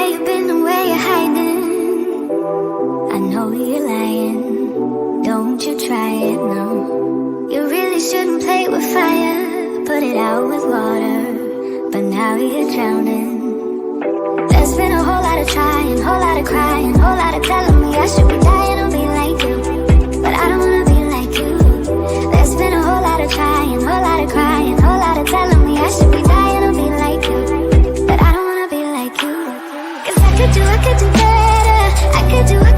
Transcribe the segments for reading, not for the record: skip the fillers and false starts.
you been and where you're hiding? I know you're lying. Don't you try it, no. You really shouldn't play with fire. Put it out with water. But now you're drowning. There's been a whole lot of trying, whole lot of crying, whole lot of telling me I should be dying or be like you. But I don't wanna be like you. There's been a whole lot of trying, whole lot of crying, whole lot of telling me I should be dying or be like you. But I don't wanna be like you. Cause I could do better. I could do better.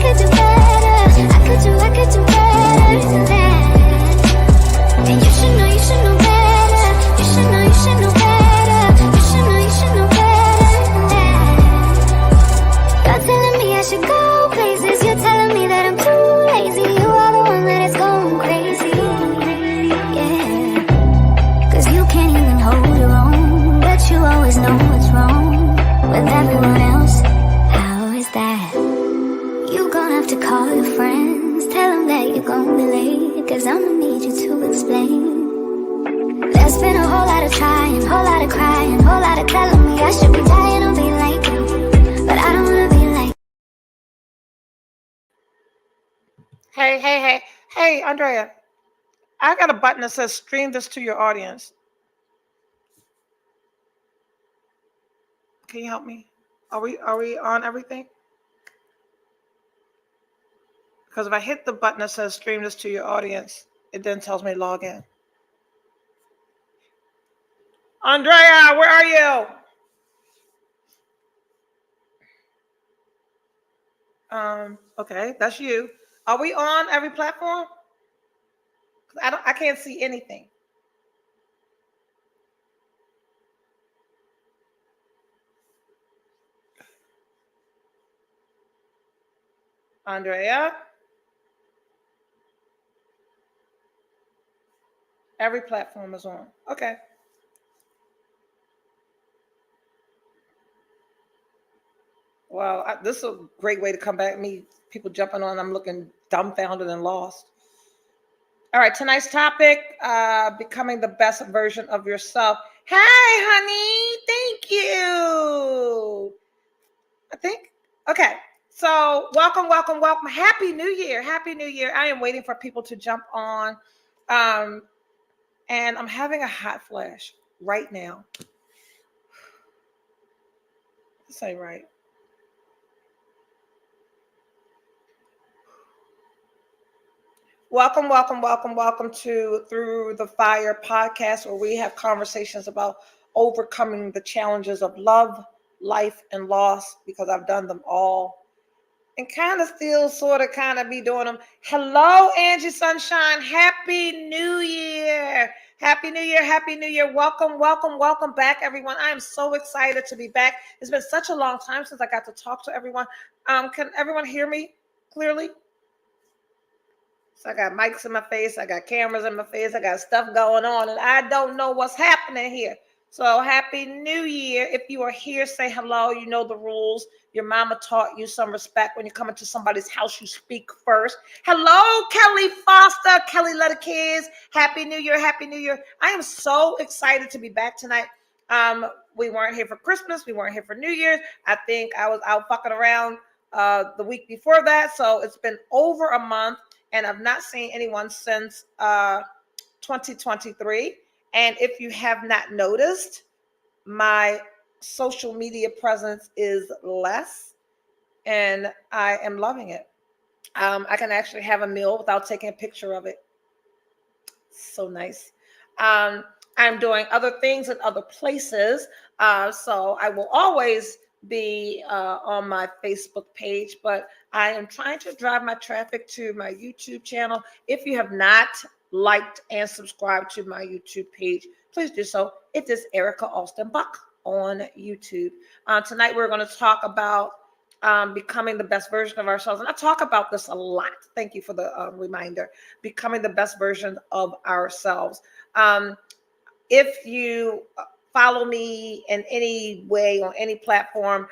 I could do better than that. And you should know better. You should know better. You should know better than that. You're telling me I should go places. You're telling me that I'm too lazy. You are the one that is going crazy. Yeah. Cause you can't even hold your own. But you always know what's wrong with everyone else. How is that? You gonna have to call your friends. Tell them that you're gonna be late. Cause I'ma need you to explain. There's been a whole lot of trying, whole lot of crying, whole lot of telling me I should be dying or be like you. But I don't wanna be like. Hey, Andrea. I got a button that says stream this to your audience. Can you help me? Are we on everything? Because if I hit the button that says stream this to your audience, it then tells me log in. Andrea, where are you? Okay, that's you. Are we on every platform? I can't see anything. Andrea? Every platform is on. Okay. Well, this is a great way to come back. People jumping on. I'm looking dumbfounded and lost. All right, tonight's topic, becoming the best version of yourself. Hey, honey, thank you. I think, okay. So welcome. Happy New Year. I am waiting for people to jump on. And I'm having a hot flash right now. This ain't right. Welcome to Through the Fire podcast, where we have conversations about overcoming the challenges of love, life, and loss, because I've done them all and kind of still sort of be doing them. Hello, Angie Sunshine. Happy New Year. Happy New Year. Welcome back, everyone. I am so excited to be back. It's been such a long time since I got to talk to everyone. Can everyone hear me clearly? So I got mics in my face, I got cameras in my face, I got stuff going on, and I don't know what's happening here. So happy New Year. If you are here, say hello. You know the rules. Your mama taught you some respect. When you come into somebody's house, you speak first. Hello, Kelly Foster. Kelly Letter Kids. Happy New Year. I am so excited to be back tonight. We weren't here for Christmas. We weren't here for New Year's. I think I was out fucking around the week before that. So it's been over a month. And I've not seen anyone since 2023. And if you have not noticed, my social media presence is less, and I am loving it. I can actually have a meal without taking a picture of it. So nice. I'm doing other things in other places. So I will always be on my Facebook page, but I am trying to drive my traffic to my YouTube channel. If you have not liked and subscribed to my YouTube page, please do so. It is Erica Alston Buck on YouTube. Tonight we're going to talk about becoming the best version of ourselves. And I talk about this a lot. Thank you for the reminder. Becoming the best version of ourselves. If you follow me in any way on any platform,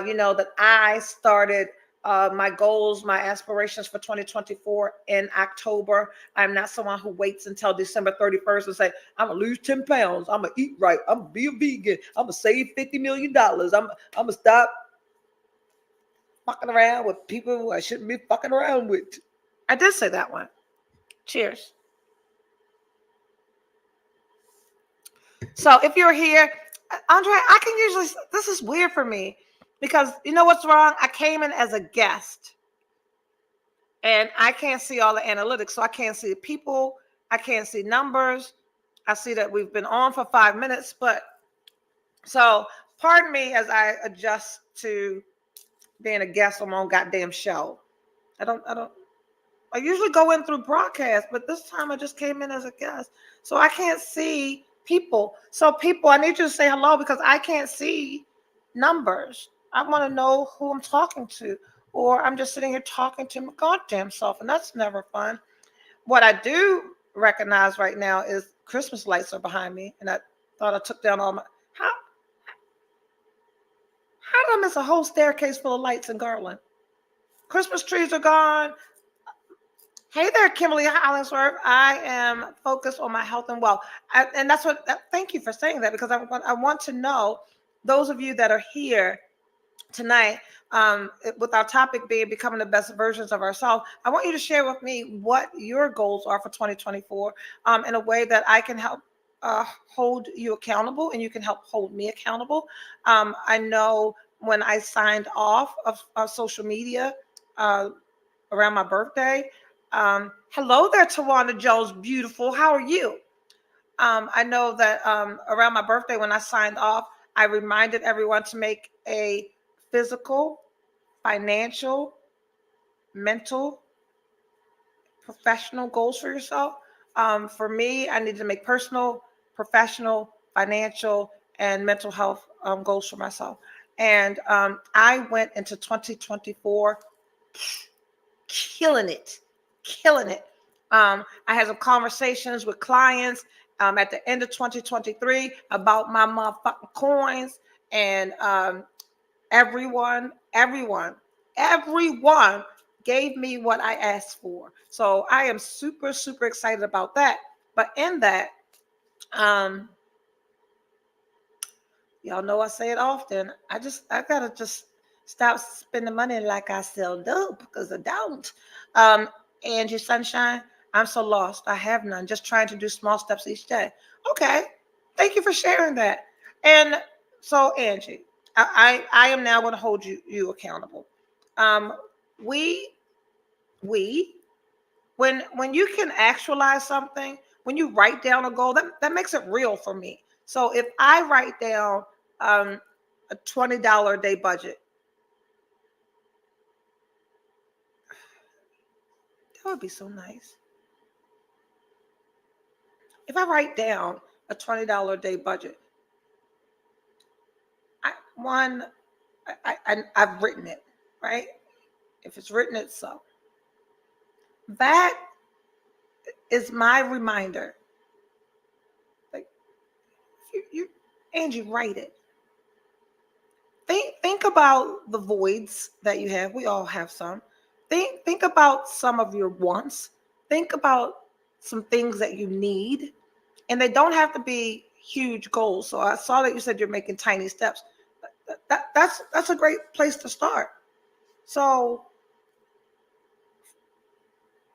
you know that I started my goals, my aspirations for 2024 in October. I'm not someone who waits until December 31st and say, I'm going to lose 10 pounds. I'm going to eat right. I'm going to be a vegan. I'm going to save $50 million. I'm going to stop fucking around with people who I shouldn't be fucking around with. I did say that one. Cheers. So if you're here, Andre, I can usually, this is weird for me because you know what's wrong? I came in as a guest and I can't see all the analytics. So I can't see people. I can't see numbers. I see that we've been on for 5 minutes, but so pardon me as I adjust to being a guest on my own goddamn show. I usually go in through broadcast, but this time I just came in as a guest. So I can't see people. So people, I need you to say hello because I can't see numbers. I want to know who I'm talking to, or I'm just sitting here talking to my goddamn self, and that's never fun. What I do recognize right now is Christmas lights are behind me, and I thought I took down all my, how did I miss a whole staircase full of lights and garland? Christmas trees are gone. Hey there, Kimberly Hollingsworth. I am focused on my health and wealth. And that's what, thank you for saying that because I want to know, those of you that are here tonight, with our topic being becoming the best versions of ourselves, I want you to share with me what your goals are for 2024 in a way that I can help hold you accountable and you can help hold me accountable. I know when I signed off of social media around my birthday, hello there, Tawana Jones, beautiful. How are you? I know that around my birthday when I signed off, I reminded everyone to make a physical, financial, mental, professional goals for yourself. For me, I needed to make personal, professional, financial, and mental health goals for myself. And I went into 2024 killing it, killing it. I had some conversations with clients at the end of 2023 about my motherfucking coins, and everyone gave me what I asked for. So I am super, super excited about that. But in that, y'all know I say it often. I gotta just stop spending money like I sell dope because I don't. Angie Sunshine, I'm so lost. I have none. Just trying to do small steps each day. Okay, thank you for sharing that. And so Angie, I am now going to hold you accountable. Um, we we when you can actualize something, when you write down a goal, that makes it real for me. So if I write down a $20 a day budget, that would be so nice. If I write down a $20 a day budget, I've written it, right? If it's written, it's so. That is my reminder. Like you Angie, write it. Think about the voids that you have. We all have some. Think about some of your wants. Think about some things that you need, and they don't have to be huge goals. So I saw that you said you're making tiny steps. That's a great place to start. So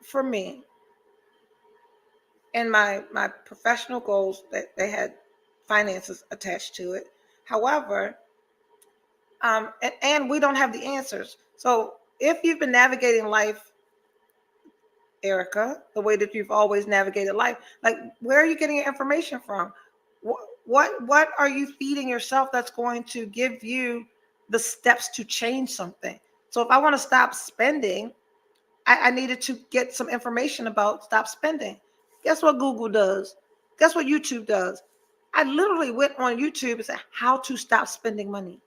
for me, and my professional goals, that they had finances attached to it. However, and we don't have the answers. So if you've been navigating life, Erica, the way that you've always navigated life, like where are you getting your information from? What are you feeding yourself that's going to give you the steps to change something? So if I want to stop spending, I needed to get some information about stop spending. Guess what Google does? Guess what YouTube does? I literally went on YouTube and said how to stop spending money.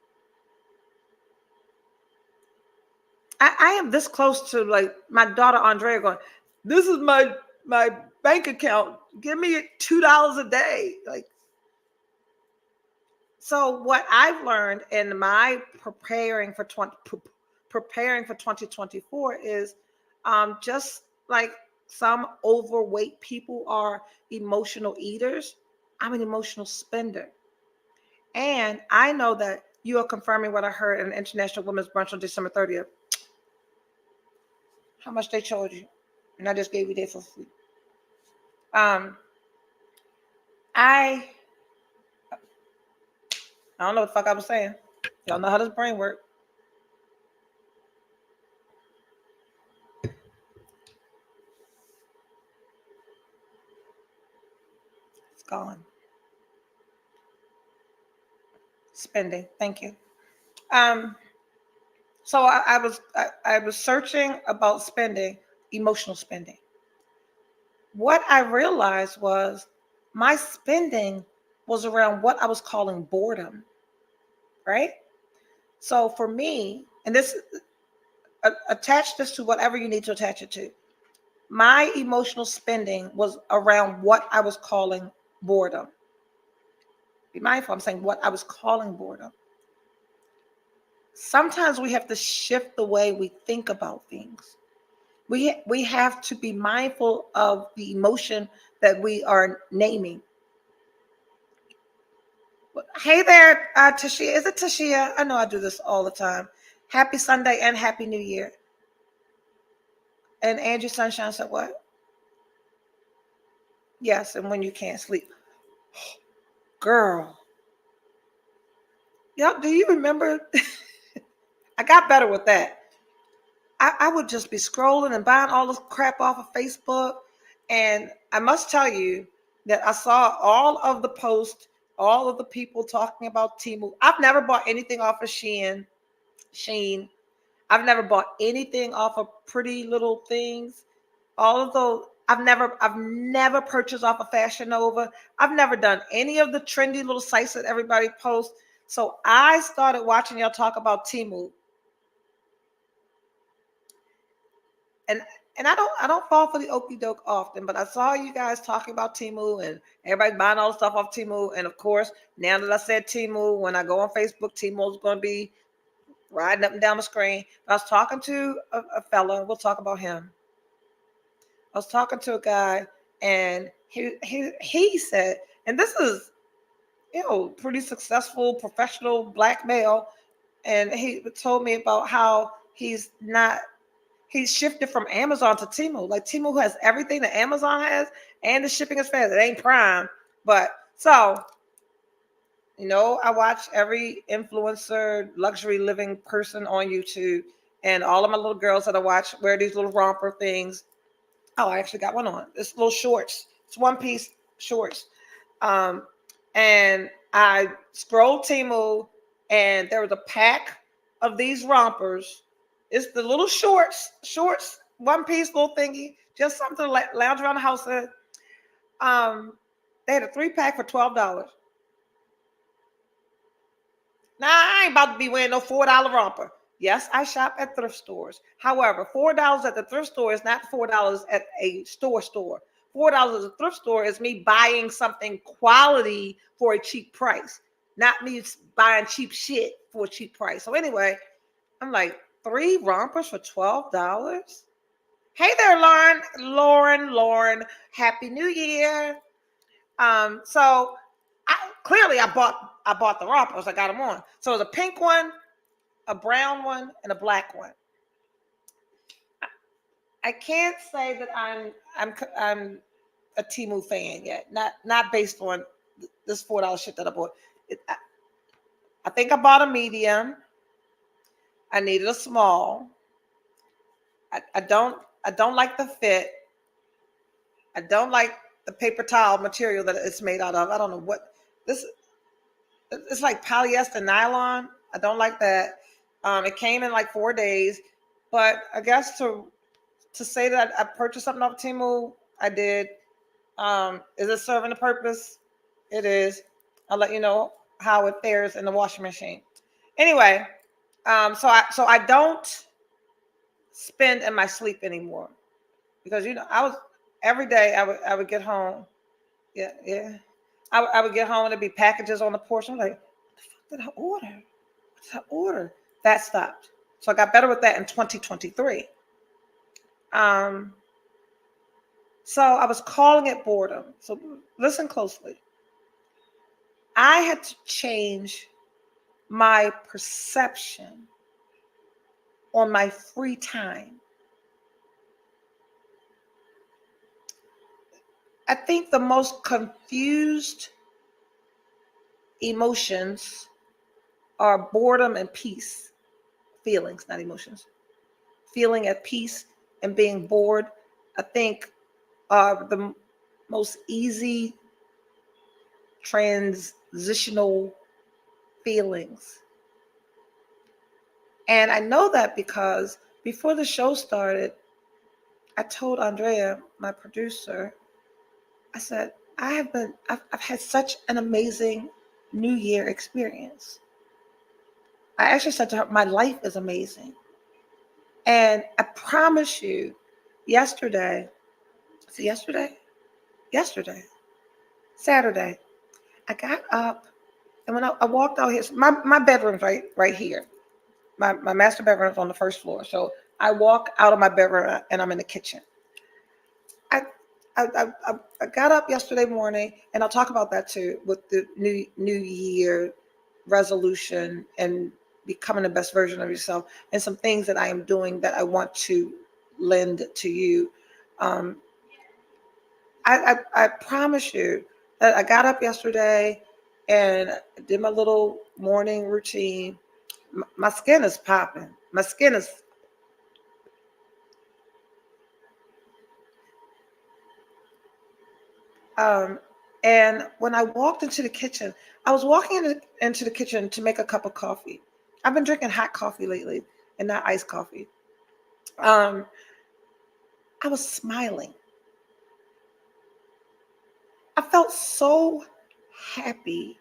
I am this close to like my daughter Andrea going, this is my bank account. Give me $2 a day. Like, so what I've learned in my preparing for 2024 is just like some overweight people are emotional eaters, I'm an emotional spender. And I know that you are confirming what I heard in International Women's Brunch on December 30th. how much they charge you, and I just gave you that for free. I don't know what the fuck I was saying. Y'all know how this brain works. It's gone. Spending. Thank you. So I was searching about spending, emotional spending. What I realized was my spending was around what I was calling boredom, right? So for me, and this attach this to whatever you need to attach it to. My emotional spending was around what I was calling boredom. Be mindful, I'm saying what I was calling boredom. Sometimes we have to shift the way we think about things. We have to be mindful of the emotion that we are naming. Hey there, Tashia. Is it Tashia? I know I do this all the time. Happy Sunday and Happy New Year. And Angie Sunshine said what? Yes, and when you can't sleep. Girl. Y'all, do you remember? I got better with that. I would just be scrolling and buying all this crap off of Facebook. And I must tell you that I saw all of the posts, all of the people talking about Temu. I've never bought anything off of Sheen. I've never bought anything off of Pretty Little Things. All of those, I've never purchased off of Fashion Nova. I've never done any of the trendy little sites that everybody posts. So I started watching y'all talk about Temu. And I don't fall for the okie doke often, but I saw you guys talking about Temu and everybody buying all the stuff off Temu. And of course, now that I said Temu, when I go on Facebook, Temu is going to be riding up and down the screen. I was talking to a fella. We'll talk about him. I was talking to a guy, and he said, and this is pretty successful professional black male, and he told me about how he's shifted from Amazon to Temu. Like Temu has everything that Amazon has, and the shipping is fast. It ain't Prime, but so I watch every influencer, luxury living person on YouTube, and all of my little girls that I watch wear these little romper things. Oh, I actually got one on. It's little shorts. It's one piece shorts. And I scrolled Temu, and there was a pack of these rompers. It's the little shorts, one piece little thingy, just something to lounge around the house in. They had a 3-pack for $12. Now, I ain't about to be wearing no $4 romper. Yes, I shop at thrift stores. However, $4 at the thrift store is not $4 at a store. $4 at a thrift store is me buying something quality for a cheap price, not me buying cheap shit for a cheap price. So anyway, I'm like, 3 rompers for $12? Hey there, Lauren. Happy New Year. So I bought the rompers. I got them on. So it was a pink one, a brown one, and a black one. I can't say that I'm a Temu fan yet. Not based on this $4 shit that I bought. I think I bought a medium. I needed a small. I don't like the fit. I don't like the paper towel material that it's made out of. I don't know what this. It's like polyester nylon. I don't like that. It came in like 4 days, but I guess to say that I purchased something off Temu, I did. Is it serving the purpose? It is. I'll let you know how it fares in the washing machine. Anyway, so I don't spend in my sleep anymore because I was every day I would get home. Yeah. I would get home and there'd be packages on the porch. I'm like, what the fuck did I order? What did I order? That stopped. So I got better with that in 2023. So I was calling it boredom. So listen closely. I had to change my perception on my free time. I think the most confused emotions are boredom and peace. Feelings, not emotions. Feeling at peace and being bored, I think, are the most easy transitional feelings. And I know that because before the show started, I told Andrea, my producer, I said, I've had such an amazing New Year experience. I actually said to her, my life is amazing. And I promise you, yesterday, is it yesterday? Yesterday, Saturday, I got up and when I walked out here, my bedroom's right here. My master bedroom's on the first floor. So I walk out of my bedroom and I'm in the kitchen. I I got up yesterday morning, and I'll talk about that too with the New Year resolution and becoming the best version of yourself, and some things that I am doing that I want to lend to you. Um, I promise you that I got up yesterday and did my little morning routine. My skin is popping. My skin is Um, and when I walked into the kitchen, I was walking into the kitchen to make a cup of coffee. I've been drinking hot coffee lately and not iced coffee. Um, I was smiling. I felt so happy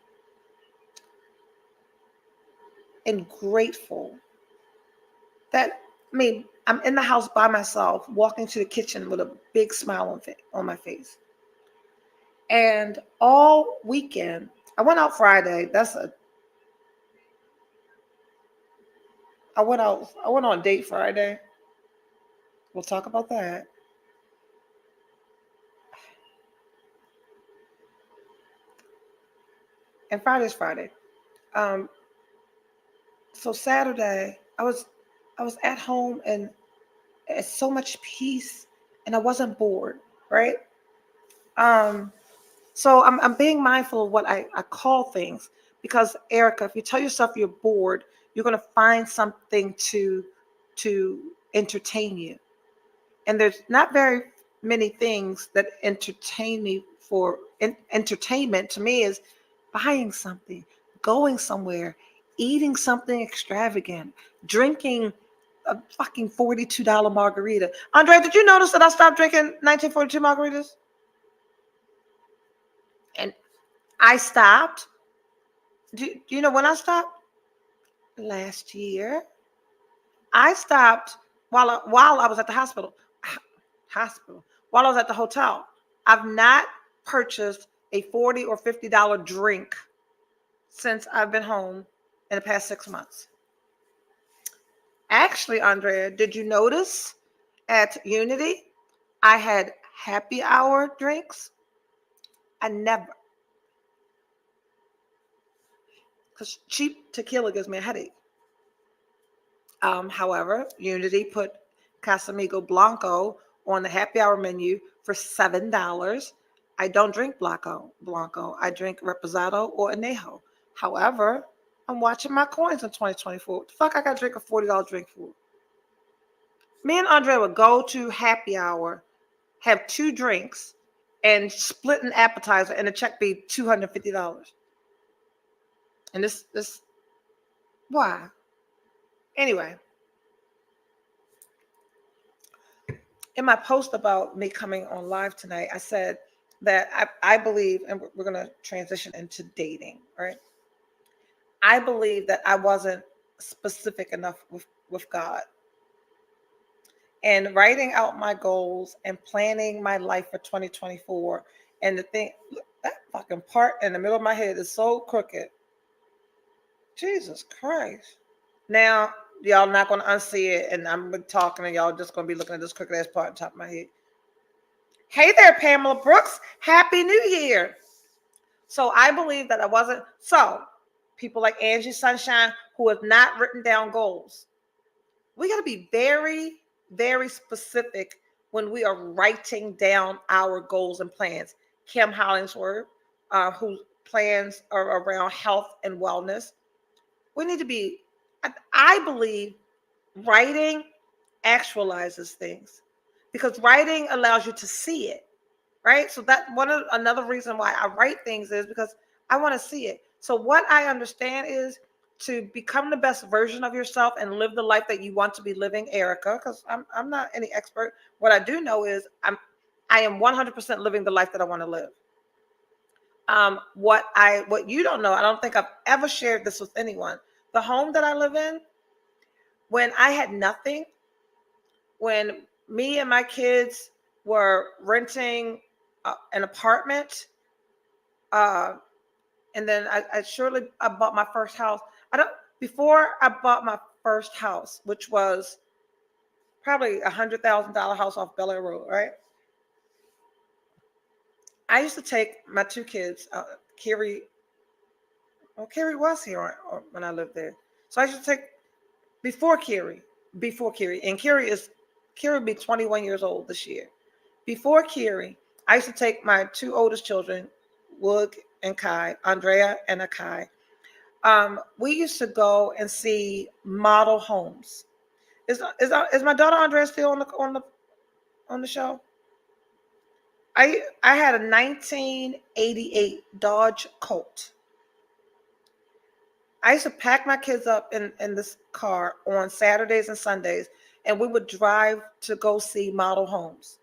and grateful that, I mean, I'm in the house by myself, walking to the kitchen with a big smile on my face. And all weekend, I went out Friday. I went on a date Friday. We'll talk about that. And Friday's Friday. Um, so Saturday, I was at home and it's so much peace, and I wasn't bored, right? Um, so I'm being mindful of what I call things, because Erica, if you tell yourself you're bored, you're gonna find something to entertain you. And there's not very many things that entertain me. For entertainment to me is buying something, going somewhere, eating something extravagant, drinking a fucking $42 margarita. Andre, did you notice that I stopped drinking 1942 margaritas? And I stopped. Do you know when I stopped? Last year. I stopped while I was at the hospital. Hospital. While I was at the hotel. I've not purchased a $40 or $50 drink since I've been home in the past 6 months. Actually, Andrea, did you notice at Unity I had happy hour drinks? I never, because cheap tequila gives me a headache. However, Unity put Casamigo Blanco on the happy hour menu for $7. I don't drink Blanco. I drink Reposado or Anejo. However, I'm watching my coins in 2024. What the fuck I got to drink a $40 drink for? Me and Andre would go to happy hour, have two drinks, and split an appetizer, and the check be $250. And this why? Anyway, in my post about me coming on live tonight, I said that I believe, and we're going to transition into dating, right? I believe that I wasn't specific enough with God. And writing out my goals and planning my life for 2024. And the thing, that fucking part in the middle of my head is so crooked. Jesus Christ. Now, y'all not going to unsee it, and I'm talking, and y'all just going to be looking at this crooked ass part on top of my head. Hey there, Pamela Brooks. Happy New Year. So I believe that I wasn't. So people like Angie Sunshine, who have not written down goals, we got to be very, very specific when we are writing down our goals and plans. Kim Hollingsworth, whose plans are around health and wellness. We need to be, I believe, writing actualizes things because writing allows you to see it, right? So that another reason why I write things is because I want to see it. So what I understand is to become the best version of yourself and live the life that you want to be living, Erica, because I'm not any expert. What I do know is I am 100% living the life that I want to live. What you don't know, I don't think I've ever shared this with anyone. The home that I live in, when I had nothing, when me and my kids were renting an apartment, and then I bought my first house. Before I bought my first house, which was probably $100,000 house off Bel Air Road, right? I used to take my two kids, Carrie. Well, Carrie was here when I lived there, so I used to take before Carrie, and Carrie will be 21 years old this year. Before Carrie, I used to take my two oldest children, Wood and Kai, Andrea and Akai. We used to go and see model homes. Is my daughter Andrea still on the show? I had a 1988 Dodge Colt. I used to pack my kids up in this car on Saturdays and Sundays, and we would drive to go see model homes.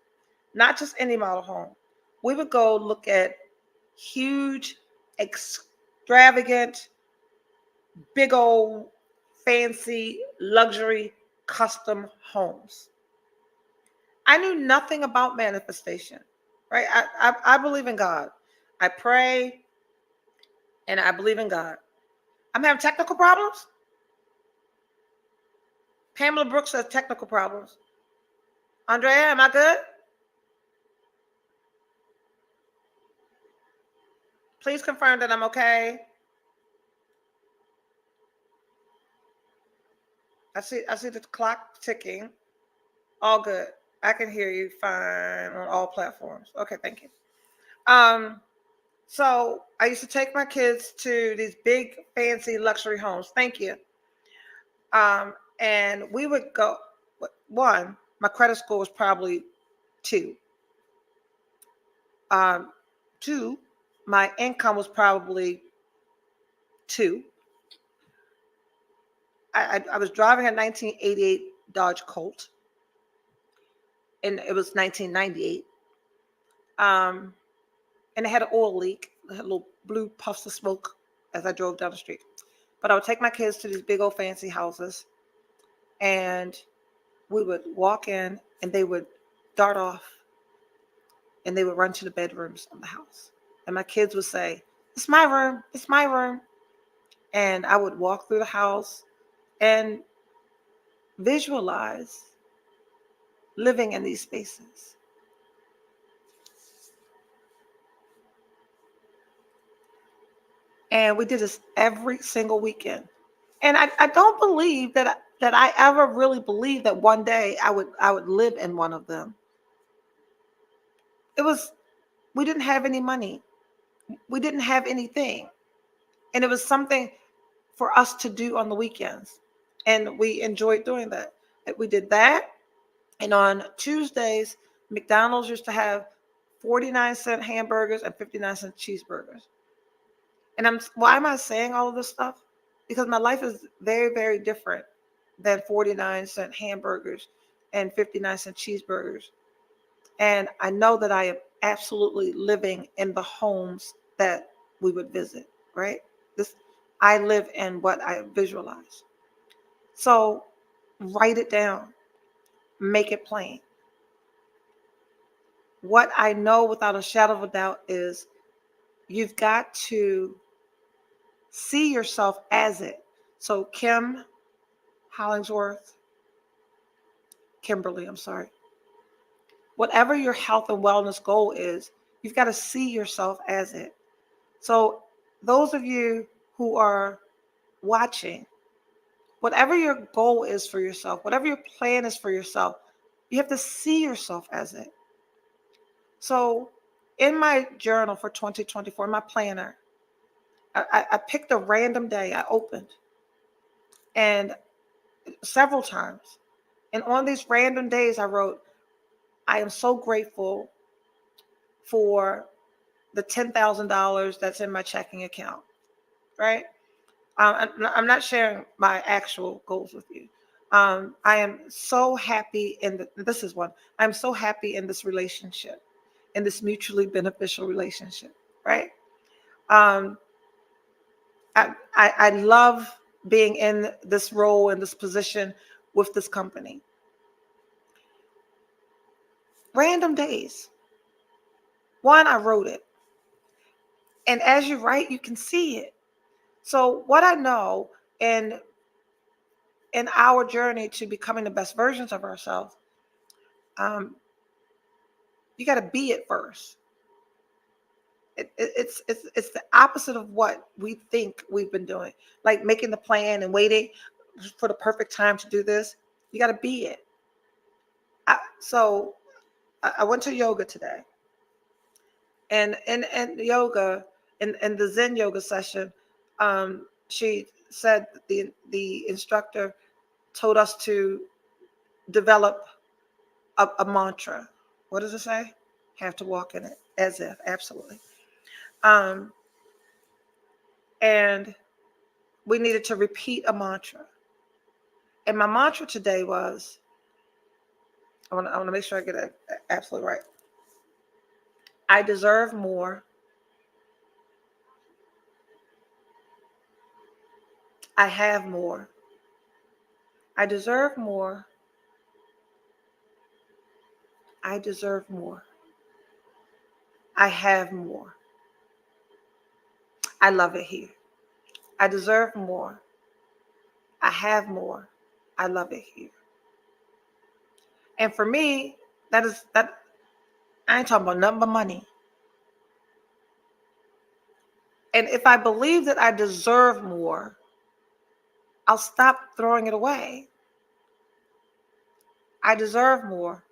Not just any model home. We would go look at huge, extravagant, big old, fancy, luxury, custom homes. I knew nothing about manifestation, right? I believe in God. I pray and I believe in God. I'm having technical problems. Pamela Brooks has technical problems. Andrea, am I good? Please confirm that I'm okay. I see the clock ticking. All good. I can hear you fine on all platforms. Okay, thank you. So I used to take my kids to these big fancy luxury homes. Thank you. And we would go. One, my credit score was probably 2. Two, my income was probably 2. I was driving a 1988 Dodge Colt, and it was 1998. And it had an oil leak. It had little blue puffs of smoke as I drove down the street. But I would take my kids to these big old fancy houses, and we would walk in, and they would dart off, and they would run to the bedrooms of the house. And my kids would say, "It's my room. It's my room." And I would walk through the house and visualize living in these spaces. And we did this every single weekend. And I don't believe that I ever really believed that one day I would live in one of them. It was we didn't have any money. We didn't have anything. And it was something for us to do on the weekends. And we enjoyed doing that. We did that. And on Tuesdays, McDonald's used to have 49-cent hamburgers and 59-cent cheeseburgers. And why am I saying all of this stuff? Because my life is very, very different than 49-cent hamburgers and 59-cent cheeseburgers. And I know that I am absolutely living in the homes that we would visit, right? I live in what I visualize. So write it down, make it plain. What I know without a shadow of a doubt is you've got to see yourself as it. So Kimberly, I'm sorry. Whatever your health and wellness goal is, you've got to see yourself as it. So those of you who are watching, whatever your goal is for yourself, whatever your plan is for yourself, you have to see yourself as it. So In my journal for 2024, my planner, I picked a random day I opened and several times. And on these random days, I wrote, I am so grateful for the $10,000 that's in my checking account, right? I'm not sharing my actual goals with you. I am so happy this is one. I'm so happy in this relationship, in this mutually beneficial relationship, right? Um, I love being in this role, in this position with this company. Random days. One, I wrote it. And as you write, you can see it. So what I know in our journey to becoming the best versions of ourselves, you got to be it first. It's the opposite of what we think we've been doing, like making the plan and waiting for the perfect time to do this. You got to be it. So I went to yoga today, and in yoga, in the Zen yoga session, she said the instructor told us to develop a mantra. What does it say? Have to walk in it as if, absolutely. Um, and we needed to repeat a mantra. And my mantra today was, I want to make sure I get it absolutely right. I deserve more. I have more. I deserve more. I deserve more. I have more. I love it here. I deserve more. I have more. I love it here. And for me, that I ain't talking about nothing but money. And if I believe that I deserve more, I'll stop throwing it away. I deserve more.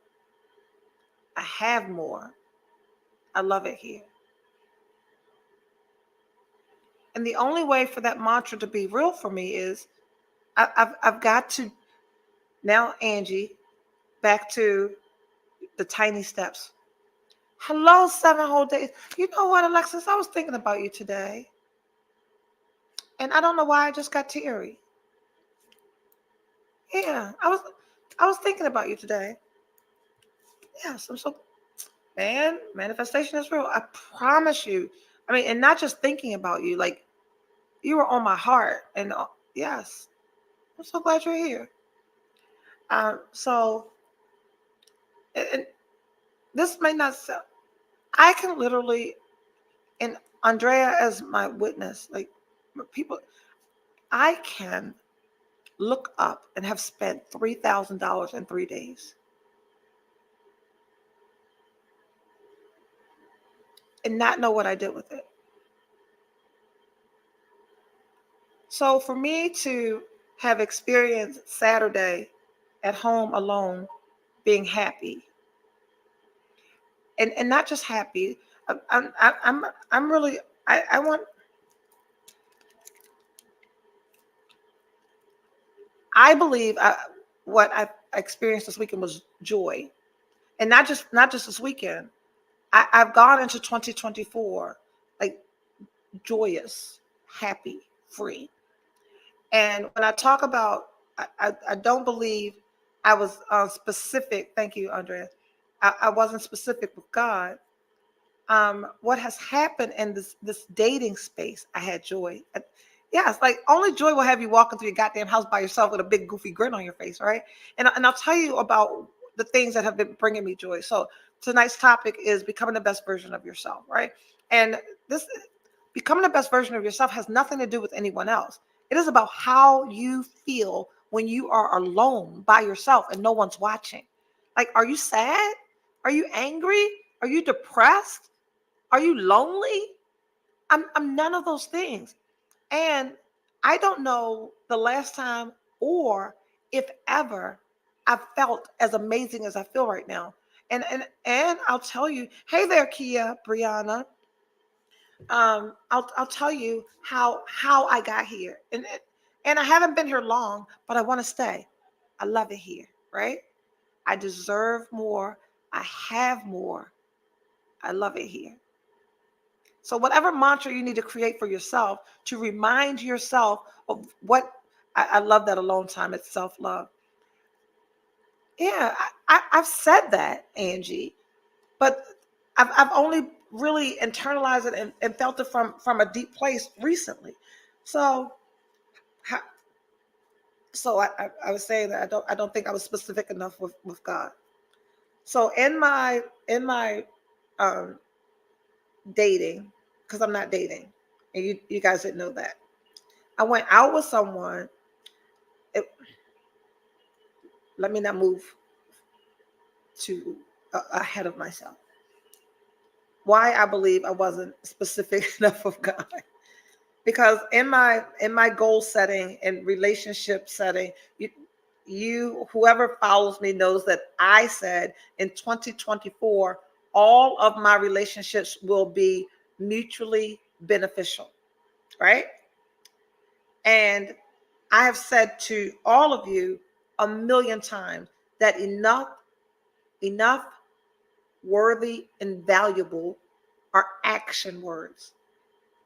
I have more. I love it here. And the only way for that mantra to be real for me is I've got to now, Angie, back to the tiny steps. Hello, 7 whole days. You know what, Alexis? I was thinking about you today. And I don't know why I just got teary. Yeah, I was thinking about you today. Yes, I'm so manifestation is real. I promise you. I mean, and not just thinking about you, like you were on my heart. And yes, I'm so glad you're here. So, and this may not sound, I can literally, and Andrea as my witness, like people, I can look up and have spent $3,000 in 3 days and not know what I did with it. So for me to have experienced Saturday at home alone, being happy, and not just happy, I'm really I want I believe what I experienced this weekend was joy, and not just this weekend. I've gone into 2024 like joyous, happy, free. And when I talk about, I don't believe I was specific. Thank you, Andrea. I wasn't specific with God. What has happened in this dating space? I had joy. Yeah, it's like only joy will have you walking through your goddamn house by yourself with a big goofy grin on your face, right? And I'll tell you about the things that have been bringing me joy. So tonight's topic is becoming the best version of yourself, right? And this becoming the best version of yourself has nothing to do with anyone else. It is about how you feel when you are alone by yourself and no one's watching. Like, are you sad? Are you angry? Are you depressed? Are you lonely? I'm none of those things. And I don't know the last time or if ever I felt as amazing as I feel right now. And I'll tell you, hey there, Kia, Brianna. I'll tell you how I got here, and I haven't been here long, but I want to stay. I love it here, right? I deserve more. I have more. I love it here. So whatever mantra you need to create for yourself to remind yourself of what I love that alone time, it's self-love. Yeah, I've said that, Angie, but I've only really internalized it and felt it from a deep place recently. So I was saying that I don't think I was specific enough with God. So in my um, dating, because I'm not dating, and you guys didn't know that, I went out with someone. It, let me not move to ahead of myself. Why I believe I wasn't specific enough of God, because in my goal setting and relationship setting, you whoever follows me knows that I said in 2024 all of my relationships will be mutually beneficial, right? And I have said to all of you a million times that enough, worthy, and valuable are action words.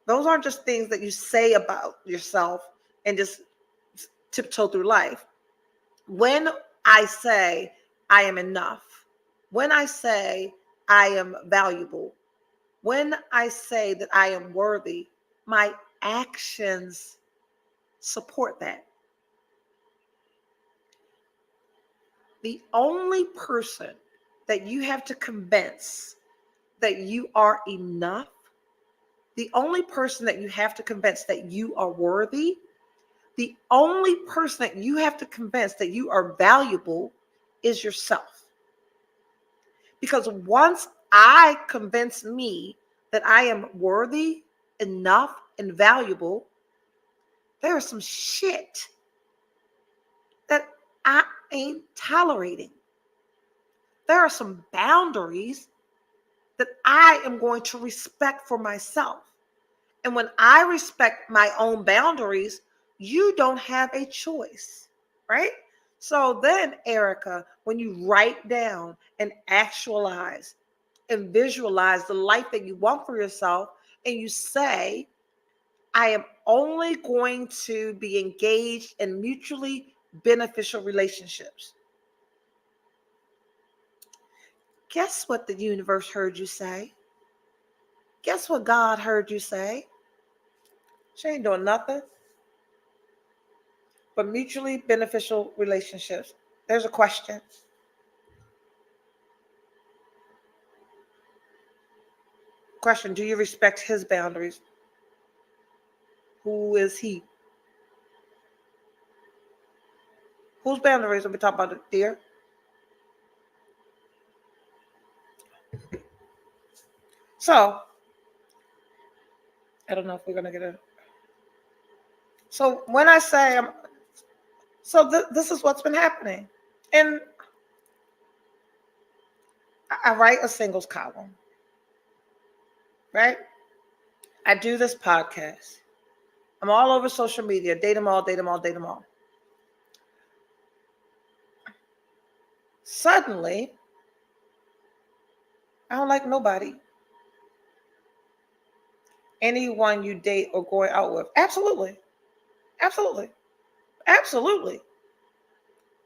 Those aren't just things that you say about yourself and just tiptoe through life. When I say I am enough, when I say I am valuable, when I say that I am worthy, my actions support that. The only person that you have to convince that you are enough, the only person that you have to convince that you are worthy, the only person that you have to convince that you are valuable is yourself. Because once I convince me that I am worthy, enough, and valuable, there is some shit that I ain't tolerating. There are some boundaries that I am going to respect for myself. And when I respect my own boundaries, you don't have a choice, right? So then, Erica, when you write down and actualize and visualize the life that you want for yourself, and you say, I am only going to be engaged in mutually beneficial relationships. Guess what the universe heard you say? Guess what God heard you say? She ain't doing nothing but mutually beneficial relationships. There's a question. Question, do you respect his boundaries? Who is he? Whose boundaries are we talking about, dear? So, I don't know if we're going to get it. So, when I say, this is what's been happening. And I write a singles column, right? I do this podcast. I'm all over social media. Date them all, date them all, date them all. Suddenly, I don't like nobody. Anyone you date or going out with. Absolutely. Absolutely. Absolutely.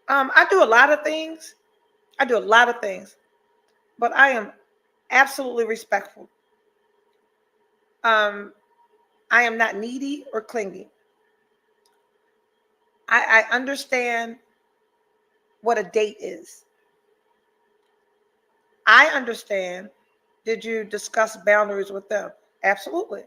I do a lot of things. But I am absolutely respectful. I am not needy or clingy. I understand what a date is. I understand. Did you discuss boundaries with them? Absolutely.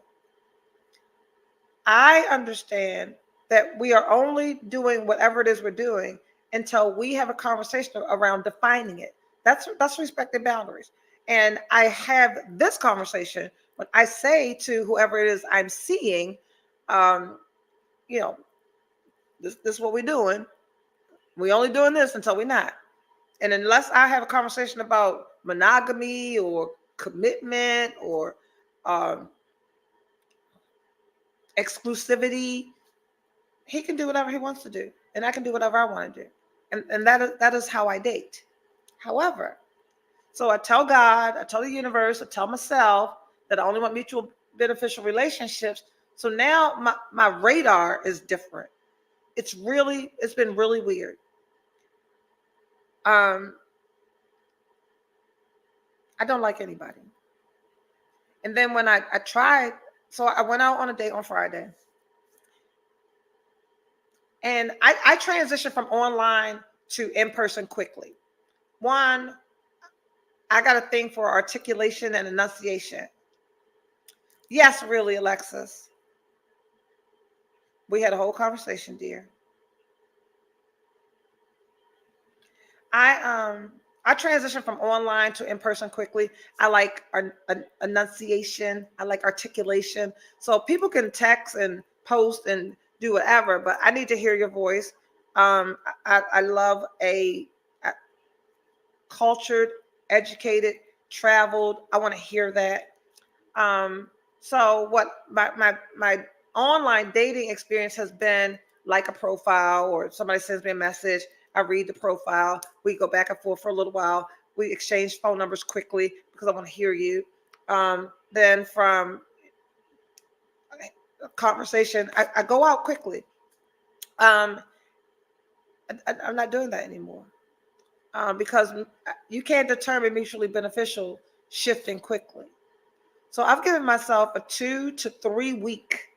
I understand that we are only doing whatever it is we're doing until we have a conversation around defining it. That's respecting boundaries. And I have this conversation when I say to whoever it is I'm seeing, um, this is what we're doing. We only doing this until we're not. And unless I have a conversation about monogamy or commitment or um, exclusivity, he can do whatever he wants to do, and I can do whatever I want to do. And that is how I date. However, so I tell God, I tell the universe, I tell myself that I only want mutual beneficial relationships. So now my radar is different. It's been really weird. I don't like anybody. And then when I tried, so I went out on a date on Friday. And I transitioned from online to in-person quickly. One, I got a thing for articulation and enunciation. Yes, really, Alexis. We had a whole conversation, dear. I transitioned from online to in person quickly. I like enunciation. I like articulation. So people can text and post and do whatever, but I need to hear your voice. I love a cultured, educated, traveled. I want to hear that. So what my online dating experience has been like a profile, or somebody sends me a message, I read the profile, we go back and forth for a little while, we exchange phone numbers quickly because I want to hear you. Then from a conversation, I go out quickly. Um, I'm not doing that anymore because you can't determine mutually beneficial shifting quickly. So I've given myself a 2 to 3 week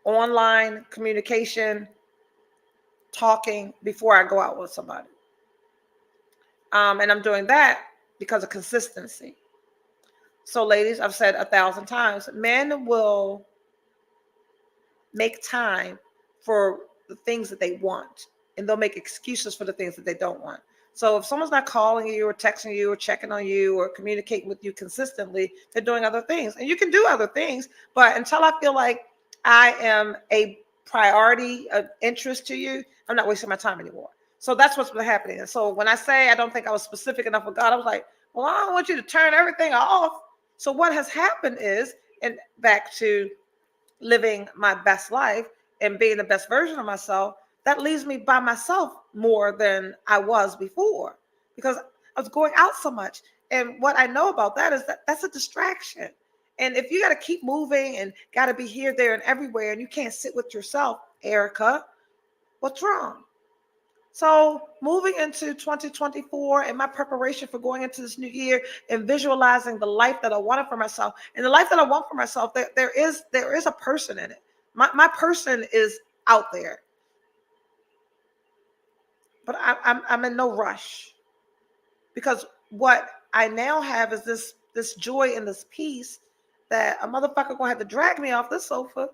online communication, talking before I go out with somebody. And I'm doing that because of consistency. So, ladies, I've said 1,000 times, men will make time for the things that they want, and they'll make excuses for the things that they don't want. So if someone's not calling you or texting you or checking on you or communicating with you consistently, they're doing other things. And you can do other things, but until I feel like I am a priority of interest to you, I'm not wasting my time anymore. So that's what's been happening. And so when I say I don't think I was specific enough with God, I was like, well, I don't want you to turn everything off. So what has happened is, and back to living my best life and being the best version of myself, that leaves me by myself more than I was before because I was going out so much. And what I know about that is that that's a distraction. And if you got to keep moving and got to be here, there, and everywhere, and you can't sit with yourself, Erica, what's wrong? So moving into 2024 and my preparation for going into this new year and visualizing the life that I wanted for myself, and the life that I want for myself, there is a person in it. My person is out there, but I'm in no rush because what I now have is this joy and this peace that a motherfucker gonna have to drag me off this sofa,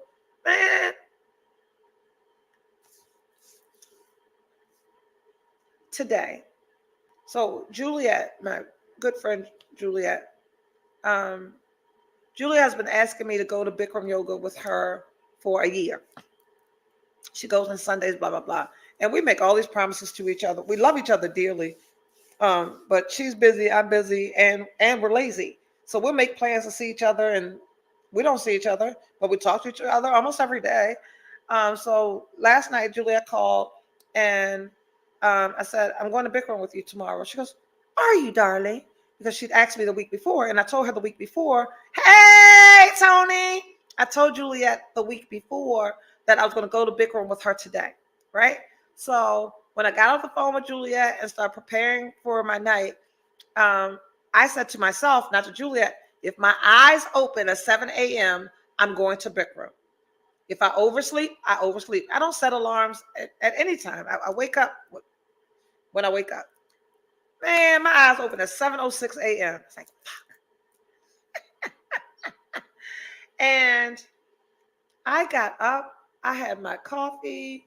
man. Today, so Juliet, my good friend Juliet, Julia has been asking me to go to Bikram yoga with her for a year. She goes on Sundays, blah, blah, blah. And we make all these promises to each other. We love each other dearly. But she's busy, I'm busy, and we're lazy. So we'll make plans to see each other, and we don't see each other, but we talk to each other almost every day. So last night, Julia called, and I said, I'm going to Bikram with you tomorrow. She goes, are you, darling? Because she'd asked me the week before, and I told her the week before, hey, Tony. I told Juliet the week before that I was going to go to Bikram with her today, right? So when I got off the phone with Juliet and started preparing for my night, I said to myself, not to Juliet, if my eyes open at 7 a.m., I'm going to Bikram. If I oversleep, I oversleep. I don't set alarms at any time. I wake up when I wake up. Man, my eyes open at 7:06 a.m. It's like, fuck. And I got up. I had my coffee.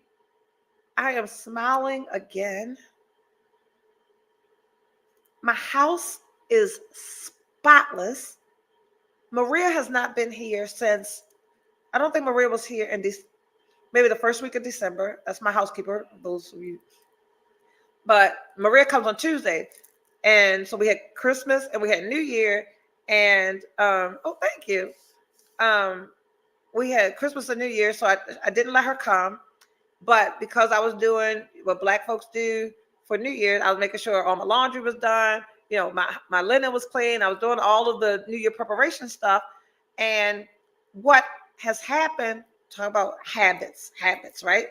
I am smiling again. My house is spotless. Maria has not been here since, I don't think Maria was here in maybe the first week of December. That's my housekeeper, those of you. But Maria comes on Tuesday. And so we had Christmas and we had New Year. And oh, thank you. We had Christmas and New Year, so I didn't let her come. But because I was doing what Black folks do for New Year's, I was making sure all my laundry was done. You know, my linen was clean. I was doing all of the New Year preparation stuff. And what has happened, talk about habits, right?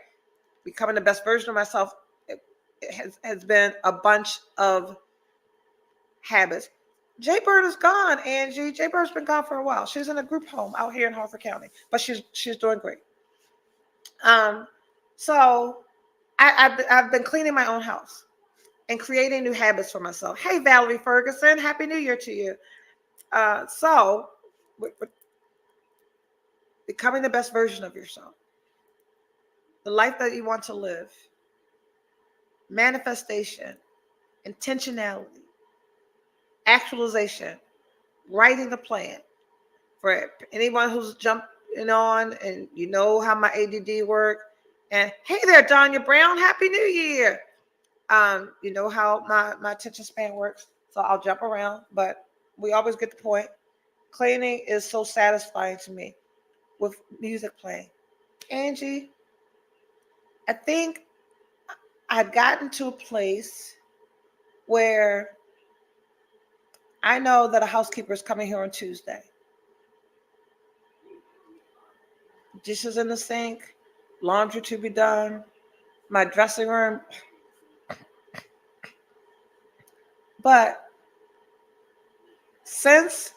Becoming the best version of myself, it has been a bunch of habits. Jay Bird is gone, Angie. Jay Bird's been gone for a while. She's in a group home out here in Harford County, but she's doing great. So I've been cleaning my own house and creating new habits for myself. Hey, Valerie Ferguson, Happy New Year to you. So becoming the best version of yourself, the life that you want to live, manifestation, intentionality, actualization, writing the plan. For anyone who's jumping on and you know how my ADD work. And hey there, Donya Brown, Happy New Year. You know how my attention span works, so I'll jump around, but we always get the point. Cleaning is so satisfying to me with music playing. Angie, I think I've gotten to a place where I know that a housekeeper is coming here on Tuesday. Dishes in the sink, laundry to be done, my dressing room. But since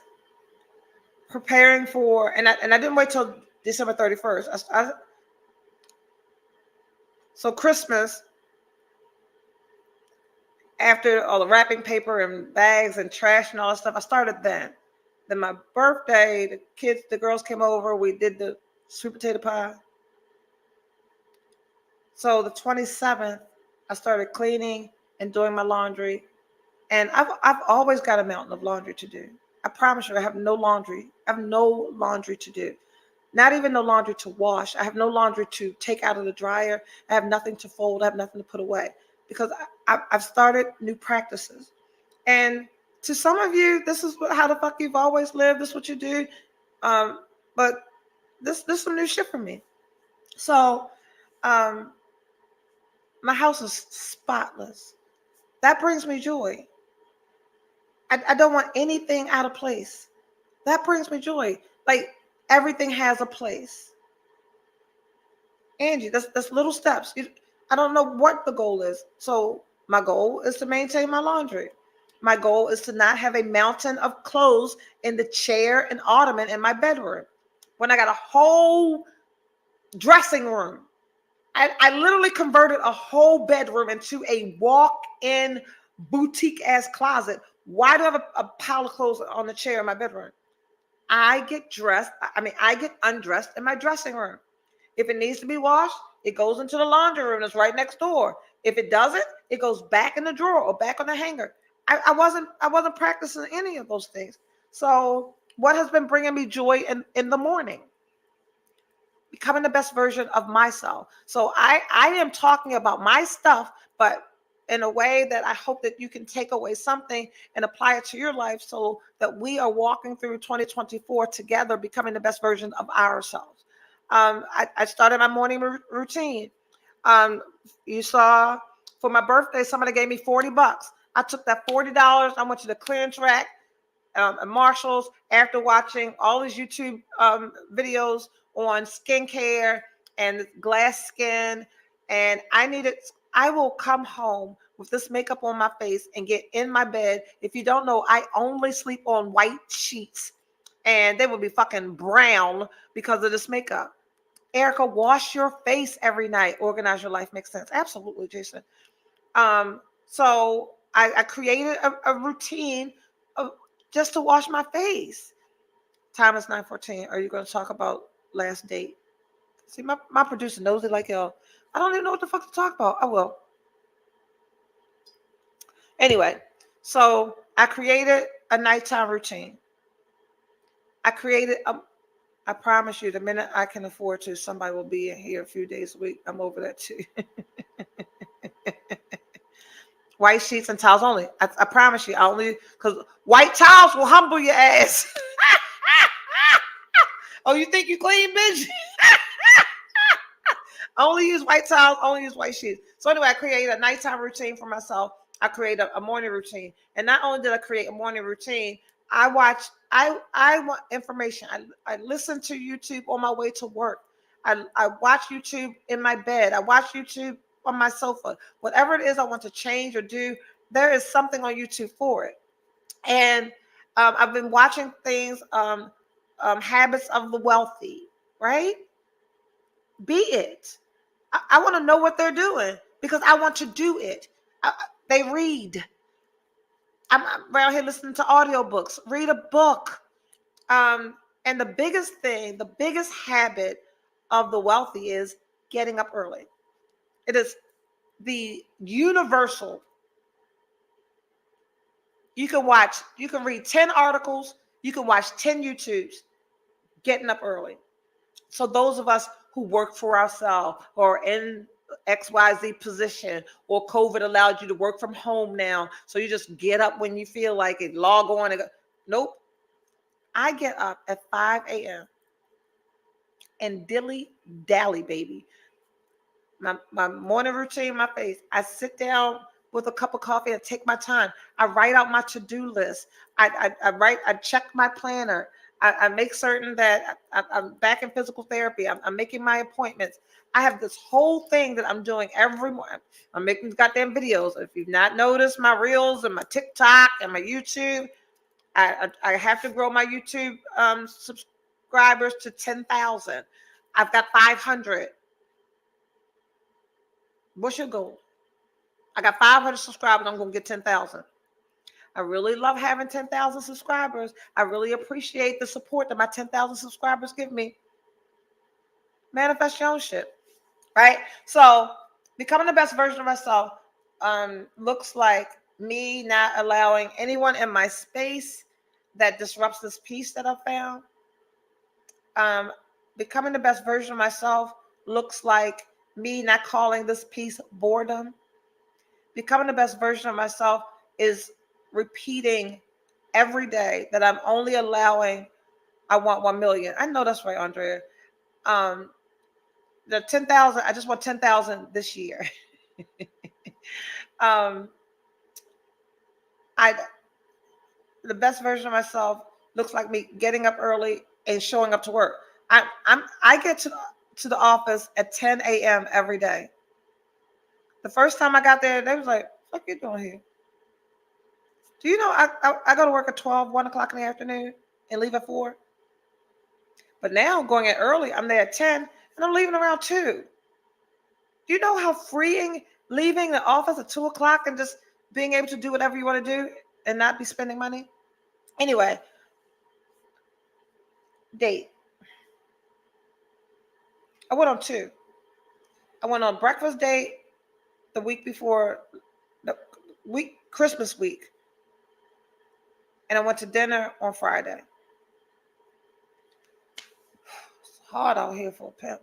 preparing for, and I didn't wait till December 31st. So Christmas, after all the wrapping paper and bags and trash and all that stuff, I started then. Then my birthday, the girls came over. We did the sweet potato pie. So the 27th, I started cleaning and doing my laundry. And I've always got a mountain of laundry to do. I promise you, I have no laundry. I have no laundry to do. Not even no laundry to wash. I have no laundry to take out of the dryer. I have nothing to fold. I have nothing to put away because I've started new practices. And to some of you, this is how the fuck you've always lived. This is what you do. But this is some new shit for me. So my house is spotless. That brings me joy. I don't want anything out of place. That brings me joy. Like everything has a place. Angie, that's little steps. I don't know what the goal is. So my goal is to maintain my laundry. My goal is to not have a mountain of clothes in the chair and ottoman in my bedroom. When I got a whole dressing room, I literally converted a whole bedroom into a walk-in boutique-ass closet. Why do I have a pile of clothes on the chair in my bedroom? I get undressed in my dressing room. If it needs to be washed, it goes into the laundry room that's right next door. If it doesn't, it goes back in the drawer or back on the hanger. I wasn't practicing any of those things. So what has been bringing me joy in the morning? Becoming the best version of myself. So I am talking about my stuff, but in a way that I hope that you can take away something and apply it to your life so that we are walking through 2024 together, becoming the best version of ourselves. I started my morning routine. You saw for my birthday, somebody gave me $40. I took that $40. I went to the clearance rack at Marshalls after watching all these YouTube videos on skincare and glass skin. And I will come home with this makeup on my face and get in my bed. If you don't know, I only sleep on white sheets and they will be fucking brown because of this makeup. Erica, wash your face every night. Organize your life. Makes sense. Absolutely, Jason. So I created a routine of just to wash my face. Time is 9:14. Are you going to talk about last date? See, my producer knows it like hell. I don't even know what the fuck to talk about. I will. Anyway, so I created a nighttime routine. I promise you, the minute I can afford to, somebody will be in here a few days a week. I'm over that too. White sheets and towels only. I promise you, I only, because white towels will humble your ass. Oh, you think you clean, bitch? I only use white towels, only use white sheets. So anyway, I created a nighttime routine for myself. I created a morning routine. And not only did I create a morning routine, I want information. I listen to YouTube on my way to work. I watch YouTube in my bed. I watch YouTube on my sofa. Whatever it is I want to change or do, there is something on YouTube for it. And I've been watching things, Habits of the Wealthy, right? Be it. I want to know what they're doing because I want to do it. They read. I'm around here listening to audiobooks. Read a book. And the biggest habit of the wealthy is getting up early. It is the universal. You can read 10 articles, you can watch 10 YouTubes, getting up early. So those of us who work for ourselves or in XYZ position, or COVID allowed you to work from home now, so you just get up when you feel like it, log on and go. Nope. I get up at 5 a.m. and dilly dally, baby. My morning routine, my face. I sit down with a cup of coffee and take my time. I write out my to-do list. I check my planner. I make certain that I'm back in physical therapy. I'm making my appointments. I have this whole thing that I'm doing every morning. I'm making goddamn videos. If you've not noticed my reels and my TikTok and my YouTube, I have to grow my YouTube subscribers to 10,000. I've got 500. What's your goal? I got 500 subscribers. I'm going to get 10,000. I really love having 10,000 subscribers. I really appreciate the support that my 10,000 subscribers give me. Manifest your own shit, right? So becoming the best version of myself looks like me not allowing anyone in my space that disrupts this peace that I've found. Becoming the best version of myself looks like me not calling this peace boredom. Becoming the best version of myself is repeating every day that I'm only allowing, I want 1 million. I know that's right, Andrea. The 10,000, I just want 10,000 this year. um, the best version of myself looks like me getting up early and showing up to work. I get to the office at 10 a.m. every day. The first time I got there, they was like, "What you doing here?" Do you know I go to work at 12, 1 o'clock in the afternoon and leave at 4? But now going in early, I'm there at 10 and I'm leaving around 2. Do you know how freeing leaving the office at 2 o'clock and just being able to do whatever you want to do and not be spending money? Anyway, date. I went on 2. I went on breakfast date the week before Christmas week. And I went to dinner on Friday. It's hard out here for a pimp.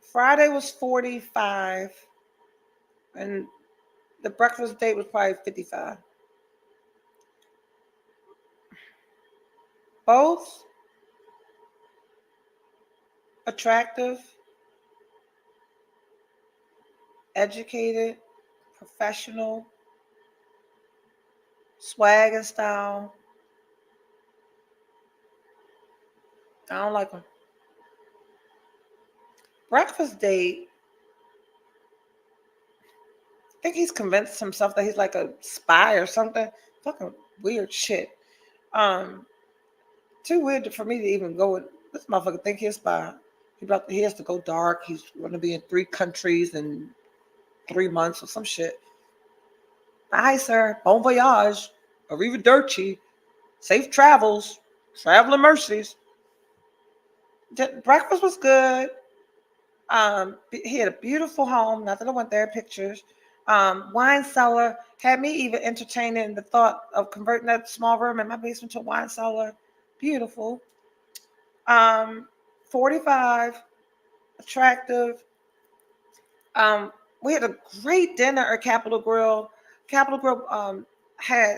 Friday was 45 and the breakfast date was probably 55. Both attractive, educated, professional, swag and style. I don't like them. Breakfast date, I think he's convinced himself that he's like a spy or something. Fucking weird shit. Too weird for me to even go with this motherfucker. Think he's a spy. He has to go dark. He's going to be in 3 countries in 3 months or some shit. Bye, sir. Bon voyage. Arrivederci. Safe travels. Traveling mercies. Breakfast was good. He had a beautiful home. Not that I went there, pictures. Wine cellar had me even entertaining the thought of converting that small room in my basement to a wine cellar. Beautiful. 45, attractive, We had a great dinner at Capitol Grill. Capitol Grill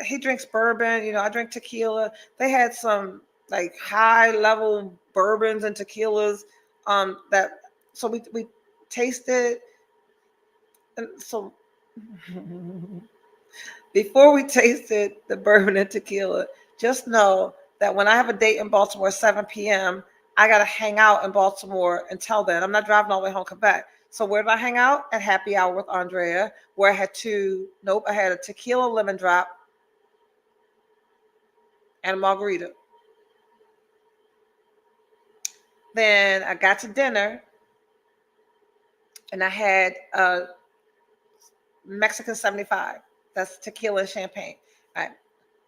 he drinks bourbon. You know, I drink tequila. They had some like high level bourbons and tequilas. So we tasted, and so before we tasted the bourbon and tequila, just know that when I have a date in Baltimore at 7 p.m., I got to hang out in Baltimore until then. I'm not driving all the way home, come back. So where did I hang out? At Happy Hour with Andrea, where I had I had a tequila lemon drop and a margarita. Then I got to dinner and I had a Mexican 75. That's tequila and champagne. All right.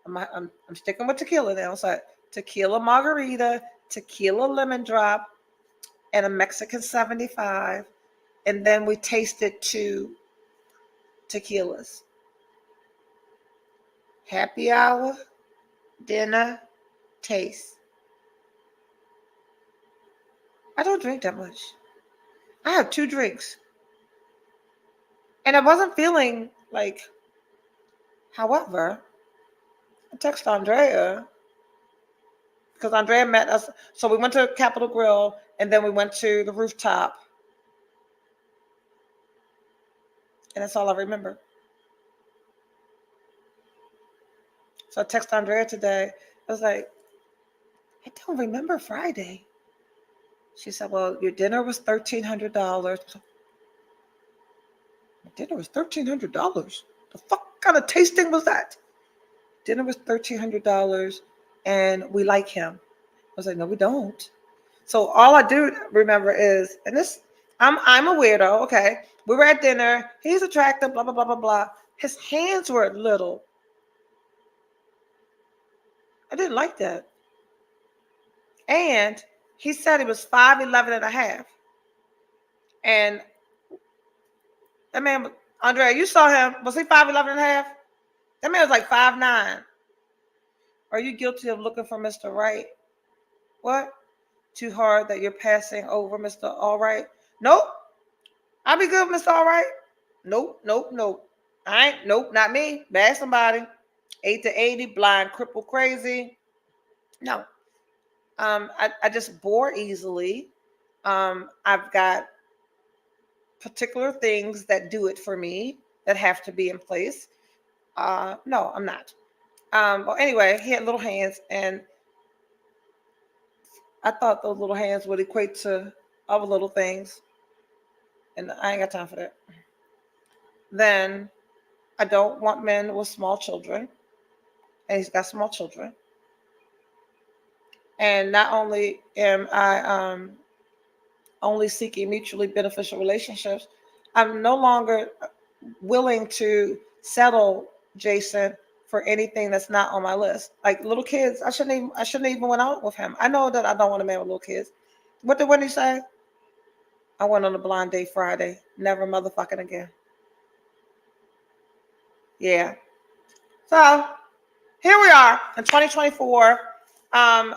I'm sticking with tequila now. So tequila margarita, tequila lemon drop, and a Mexican 75. And then we tasted 2 tequilas. Happy hour, dinner, taste. I don't drink that much. I have 2 drinks. And I wasn't feeling like, however, I text Andrea because Andrea met us. So we went to Capitol Grill and then we went to the rooftop. And that's all I remember. So I texted Andrea today. I was like, I don't remember Friday. She said, well, your dinner was $1,300. My dinner was $1,300. The fuck kind of tasting was that? Dinner was $1,300 and we like him. I was like, no, we don't. So all I do remember is, and this, I'm a weirdo, okay? We were at dinner. He's attractive, blah, blah, blah, blah, blah. His hands were little. I didn't like that. And he said he was 5'11" and a half. And that man, Andrea, you saw him. Was he 5'11" and a half? That man was like 5'9". Are you guilty of looking for Mr. Right? What? Too hard that you're passing over Mr. All Right? Nope. I'll be good, Mr. All Right. Nope, nope, nope. I ain't, nope, not me. Bag somebody. 8 to 80, blind, cripple, crazy. No. I just bore easily. I've got particular things that do it for me that have to be in place. No, I'm not. Well, anyway, he had little hands, and I thought those little hands would equate to other little things, and I ain't got time for that. Then I don't want men with small children, and he's got small children. And not only am I only seeking mutually beneficial relationships, I'm no longer willing to settle, Jason, for anything that's not on my list. Like little kids, I shouldn't even went out with him. I know that I don't want a man with little kids. What did Wendy say? I went on a blind date Friday. Never motherfucking again. Yeah. So here we are in 2024.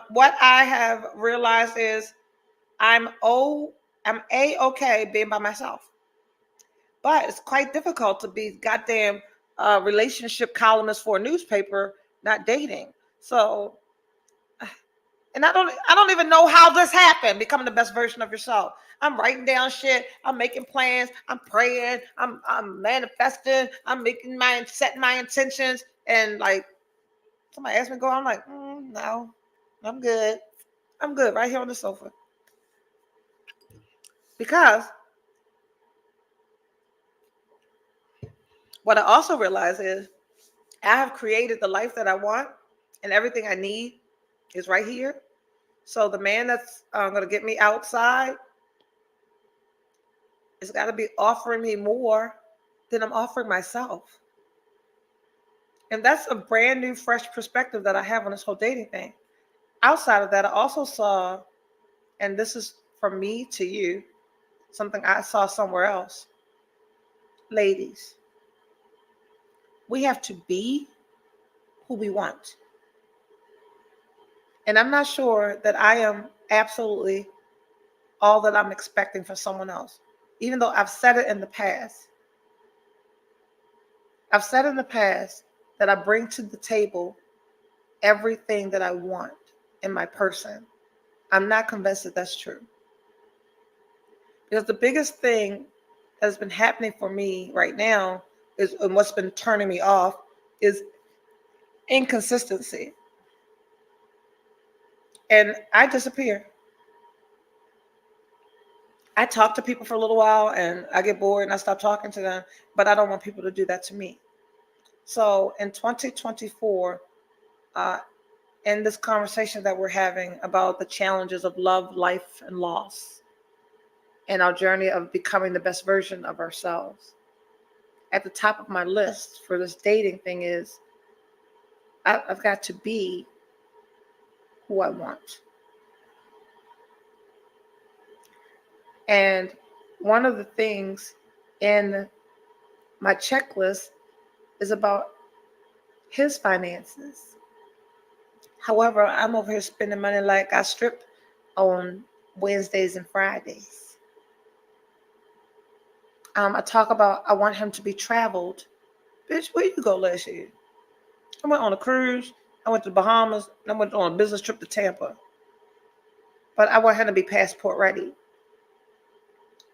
What I have realized is I'm okay being by myself. But it's quite difficult to be goddamn relationship columnist for a newspaper, not dating. So, and I don't even know how this happened. Becoming the best version of yourself. I'm writing down shit. I'm making plans. I'm praying. I'm manifesting. I'm setting my intentions. And like somebody asked me to go, I'm like, no, I'm good. I'm good right here on the sofa. Because what I also realize is I have created the life that I want, and everything I need is right here. So the man that's going to get me outside has got to be offering me more than I'm offering myself. And that's a brand new, fresh perspective that I have on this whole dating thing. Outside of that, I also saw, and this is from me to you, something I saw somewhere else. Ladies, we have to be who we want. And I'm not sure that I am absolutely all that I'm expecting from someone else. even though I've said it in the past. I've said in the past that I bring to the table everything that I want in my person. I'm not convinced that that's true. Because the biggest thing that's been happening for me right now is, and what's been turning me off, is inconsistency. And I disappear. I talk to people for a little while and I get bored and I stop talking to them, but I don't want people to do that to me. So in 2024, in this conversation that we're having about the challenges of love, life, and loss, and our journey of becoming the best version of ourselves, at the top of my list for this dating thing is I've got to be who I want. And one of the things in my checklist is about his finances. However, I'm over here spending money like I strip on Wednesdays and Fridays. I talk about I want him to be traveled. Bitch, where you go last year? I went on a cruise. I went to the Bahamas. And I went on a business trip to Tampa. But I want him to be passport ready.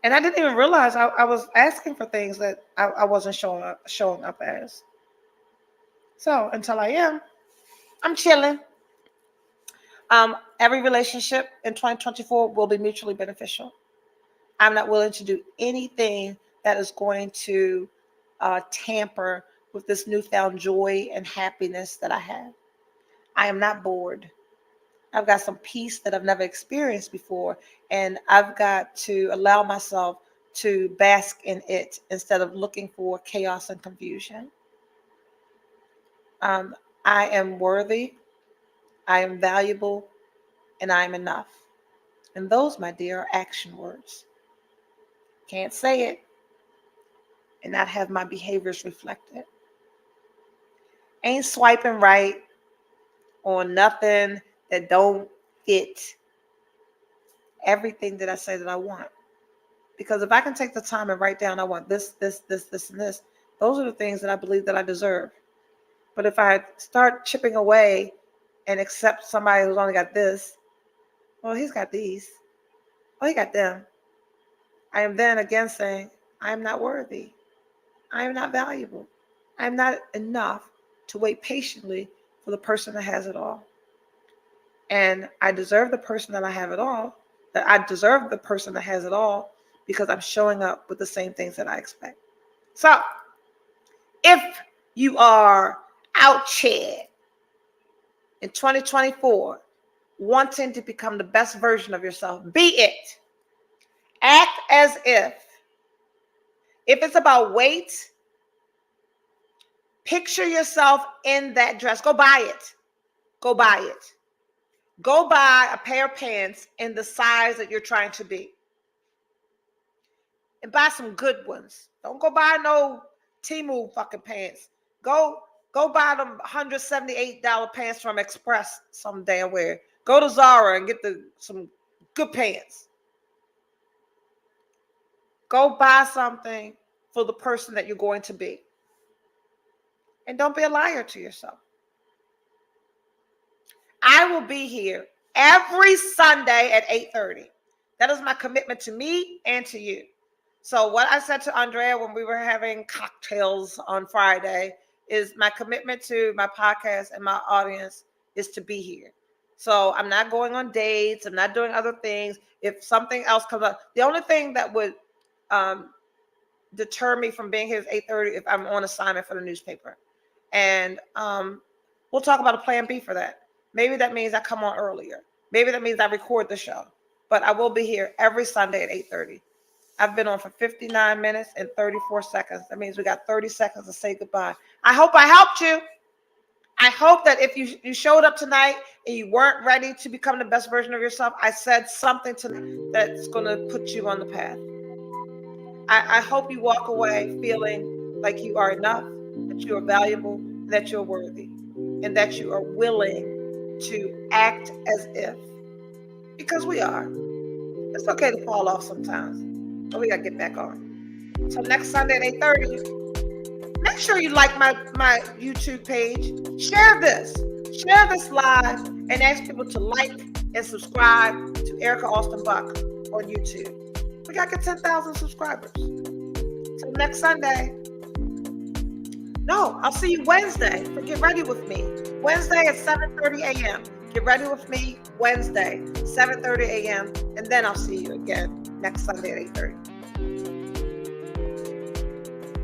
And I didn't even realize I was asking for things that I wasn't showing up as. So until I am, I'm chilling. Every relationship in 2024 will be mutually beneficial. I'm not willing to do anything that is going to tamper with this newfound joy and happiness that I have. I am not bored. I've got some peace that I've never experienced before, and I've got to allow myself to bask in it instead of looking for chaos and confusion. I am worthy, I am valuable, and I am enough. And those, my dear, are action words. Can't say it and not have my behaviors reflect it. Ain't swiping right on nothing that don't fit everything that I say that I want. Because if I can take the time and write down I want this, this, this, this, and this, those are the things that I believe that I deserve. But if I start chipping away and accept somebody who's only got this, well, he's got these. Oh, he got them. I am then again saying, I am not worthy. I am not valuable. I am not enough to wait patiently for the person that has it all. And I deserve the person that I have it all, that I deserve the person that has it all because I'm showing up with the same things that I expect. So if you are out here in 2024 wanting to become the best version of yourself, be it. Act as if. If it's about weight, picture yourself in that dress. Go buy it. Go buy it. Go buy a pair of pants in the size that you're trying to be. And buy some good ones. Don't go buy no Temu fucking pants. Go buy them $178 pants from Express some damn where. Go to Zara and get some good pants. Go buy something for the person that you're going to be. And don't be a liar to yourself. I will be here every Sunday at 8:30. That is my commitment to me and to you. So what I said to Andrea when we were having cocktails on Friday is my commitment to my podcast and my audience is to be here. So I'm not going on dates. I'm not doing other things. If something else comes up, the only thing that would deter me from being here at 8:30 if I'm on assignment for the newspaper. And we'll talk about a plan B for that. Maybe that means I come on earlier. Maybe that means I record the show. But I will be here every Sunday at 8:30. I've been on for 59 minutes and 34 seconds. That means we got 30 seconds to say goodbye. I hope I helped you. I hope that if you showed up tonight and you weren't ready to become the best version of yourself, I said something that's going to put you on the path. I hope you walk away feeling like you are enough, that you are valuable, and that you're worthy, and that you are willing to act as if. Because we are. It's okay to fall off sometimes. Oh, we gotta get back on. So next Sunday at 8:30, make sure you like my YouTube page. Share this live, and ask people to like and subscribe to Erica Austin Buck on YouTube. We gotta get 10,000 subscribers. So next Sunday. No, I'll see you Wednesday for Get Ready With Me. Wednesday at 7:30 a.m. Get Ready With Me Wednesday, 7:30 a.m. And then I'll see you again next Sunday at 8:30.